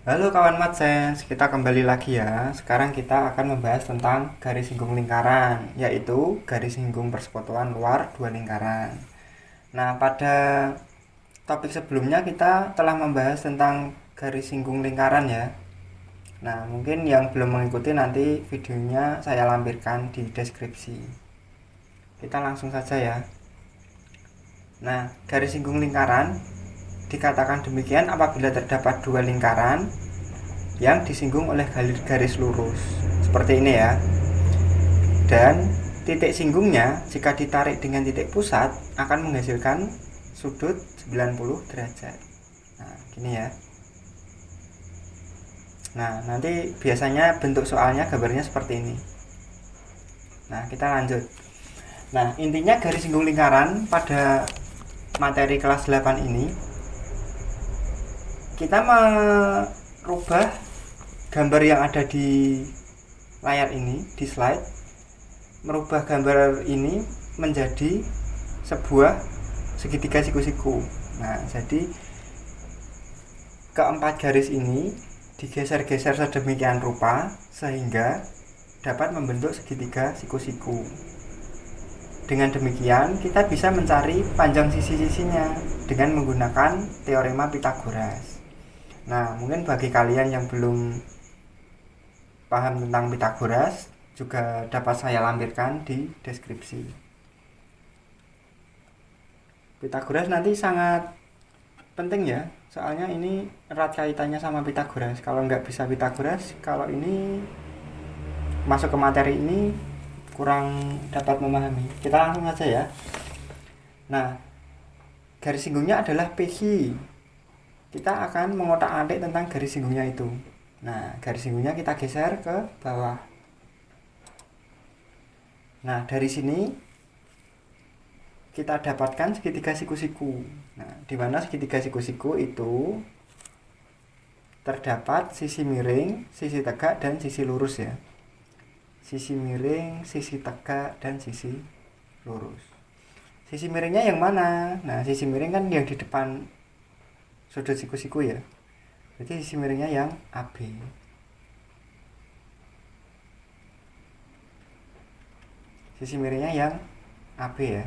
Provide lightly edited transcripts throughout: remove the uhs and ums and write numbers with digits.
Halo kawan Madsense, kita kembali lagi ya. Sekarang kita akan membahas tentang garis singgung lingkaran, yaitu garis singgung persekutuan luar dua lingkaran. Nah, pada topik sebelumnya kita telah membahas tentang garis singgung lingkaran ya. Nah, mungkin yang belum mengikuti nanti videonya saya lampirkan di deskripsi. Kita langsung saja ya. Nah, garis singgung lingkaran dikatakan demikian apabila terdapat dua lingkaran yang disinggung oleh garis lurus seperti ini ya, dan titik singgungnya jika ditarik dengan titik pusat akan menghasilkan sudut 90 derajat. Nah gini ya. Nah nanti biasanya bentuk soalnya gambarnya seperti ini. Nah kita lanjut. Nah intinya garis singgung lingkaran pada materi kelas 8 ini kita merubah gambar yang ada di layar ini, di slide, merubah gambar ini menjadi sebuah segitiga siku-siku. Nah, jadi keempat garis ini digeser-geser sedemikian rupa sehingga dapat membentuk segitiga siku-siku. Dengan demikian, kita bisa mencari panjang sisi-sisinya dengan menggunakan teorema Pythagoras. Nah, mungkin bagi kalian yang belum paham tentang Pythagoras juga dapat saya lampirkan di deskripsi. Pythagoras nanti sangat penting ya, soalnya ini erat kaitannya sama Pythagoras. Kalau nggak bisa Pythagoras, kalau ini masuk ke materi ini kurang dapat memahami. Kita langsung aja ya. Nah, garis singgungnya adalah PQ. Kita akan mengotak-atik tentang garis singgungnya itu. Nah, garis singgungnya kita geser ke bawah. Nah, dari sini kita dapatkan segitiga siku-siku. Nah, di mana segitiga siku-siku itu terdapat sisi miring, sisi tegak, dan sisi lurus ya. Sisi miring, sisi tegak, dan sisi lurus. Sisi miringnya yang mana? Nah, sisi miring kan yang di depan sudut siku-siku ya. Jadi sisi miringnya yang AB. Sisi miringnya yang AB ya.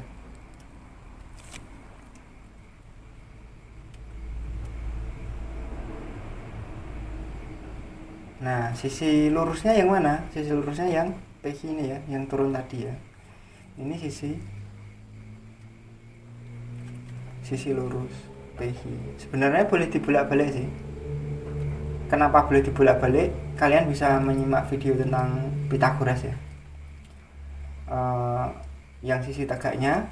Nah, sisi lurusnya yang mana? Sisi lurusnya yang PQ ini ya, yang turun tadi ya. Ini sisi lurus PQ. Sebenarnya boleh dibolak-balik sih. Kenapa boleh dibolak-balik? Kalian bisa menyimak video tentang Pythagoras ya. Yang sisi tegaknya.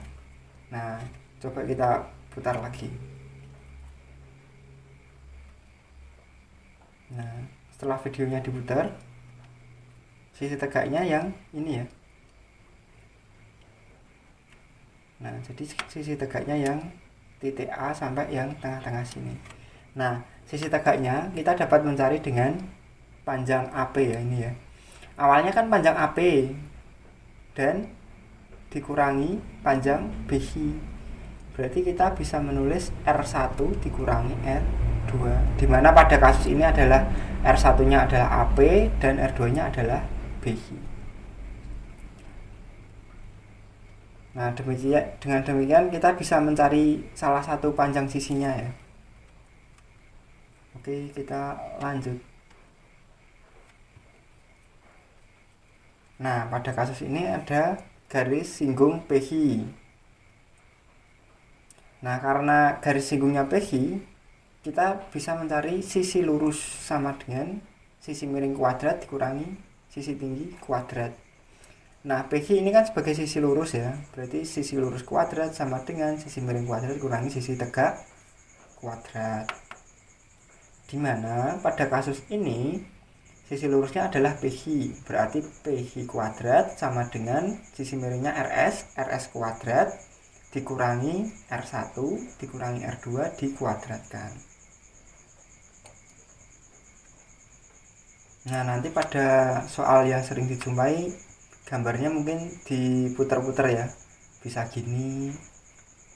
Nah, coba kita putar lagi. Nah, setelah videonya diputar, sisi tegaknya yang ini ya. Nah, jadi sisi tegaknya yang titik A sampai yang tengah-tengah sini. Nah, sisi tegaknya kita dapat mencari dengan panjang AP ya ini ya. Awalnya kan panjang AP dan dikurangi panjang BI. Berarti kita bisa menulis R1 dikurangi R2. Dimana pada kasus ini adalah R1-nya adalah AP dan R2-nya adalah BI. Nah, dengan demikian kita bisa mencari salah satu panjang sisinya ya. Oke, kita lanjut. Nah, pada kasus ini ada garis singgung PQ. Nah, karena garis singgungnya PQ, kita bisa mencari sisi lurus sama dengan sisi miring kuadrat dikurangi sisi tinggi kuadrat. Nah, PQ ini kan sebagai sisi lurus ya. Berarti sisi lurus kuadrat sama dengan sisi miring kuadrat dikurangi sisi tegak kuadrat. Dimana pada kasus ini sisi lurusnya adalah PQ. Berarti PQ kuadrat sama dengan sisi miringnya RS kuadrat dikurangi R1 dikurangi R2 dikuadratkan. Nah, nanti pada soal yang sering dijumpai gambarnya mungkin diputar-putar ya, bisa gini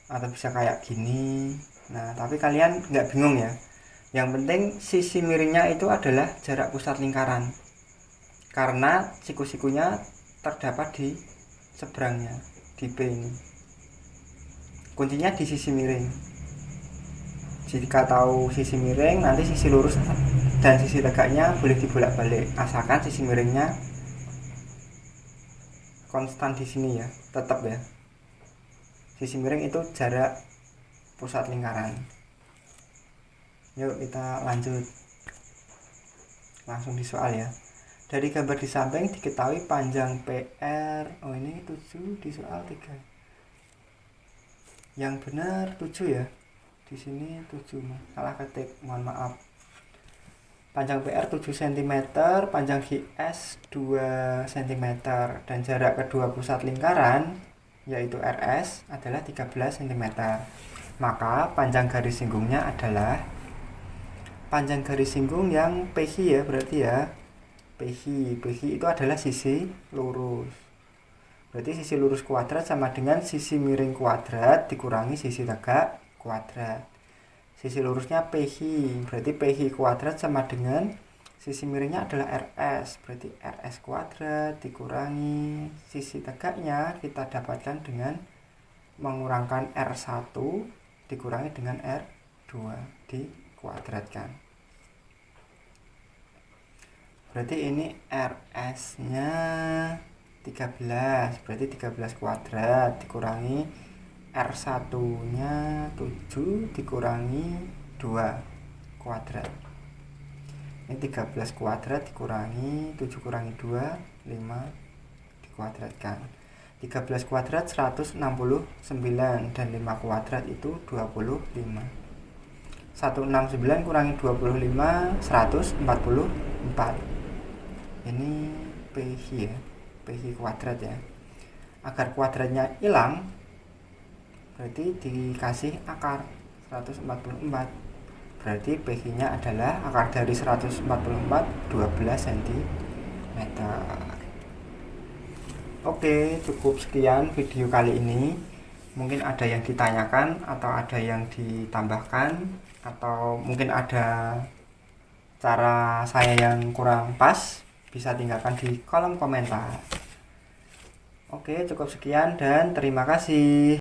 atau bisa kayak gini. Nah, tapi kalian nggak bingung ya, Yang penting sisi miringnya itu adalah jarak pusat lingkaran, karena siku-sikunya terdapat di seberangnya, di P ini. Kuncinya di sisi miring. Jika tahu sisi miring, nanti sisi lurus dan sisi tegaknya boleh dibolak-balik, asalkan sisi miringnya konstan di sini ya, tetap ya. Sisi miring itu jarak pusat lingkaran. Yuk kita lanjut langsung di soal ya. Dari gambar di samping diketahui panjang PR. Oh, ini 7 di soal 3. Yang benar 7 ya. Di sini 7, salah ketik, mohon maaf. Panjang PR 7 cm, panjang GS 2 cm, dan jarak kedua pusat lingkaran yaitu RS adalah 13 cm. Maka panjang garis singgungnya adalah panjang garis singgung yang PH ya, berarti ya. PH itu adalah sisi lurus. Berarti sisi lurus kuadrat sama dengan sisi miring kuadrat dikurangi sisi tegak kuadrat. Sisi lurusnya PH, berarti PH kuadrat sama dengan sisi miringnya adalah RS, berarti RS kuadrat dikurangi sisi tegaknya kita dapatkan dengan mengurangkan R1 dikurangi dengan R2 dikuadratkan. Berarti ini RS nya 13, berarti 13 kuadrat dikurangi R1 nya 7 dikurangi 2 kuadrat. Ini 13 kuadrat dikurangi 7 kurangi 2, 5 dikuadratkan. 13 kuadrat 169 dan 5 kuadrat itu 25. 169 kurangi 25 144. Ini PH ya, PH kuadrat ya. Agar kuadratnya hilang berarti dikasih akar 144. Berarti PH nya adalah akar dari 144 12 cm. Oke, cukup sekian video kali ini. Mungkin ada yang ditanyakan atau ada yang ditambahkan, atau mungkin ada cara saya yang kurang pas, bisa tinggalkan di kolom komentar. Oke, cukup sekian dan terima kasih.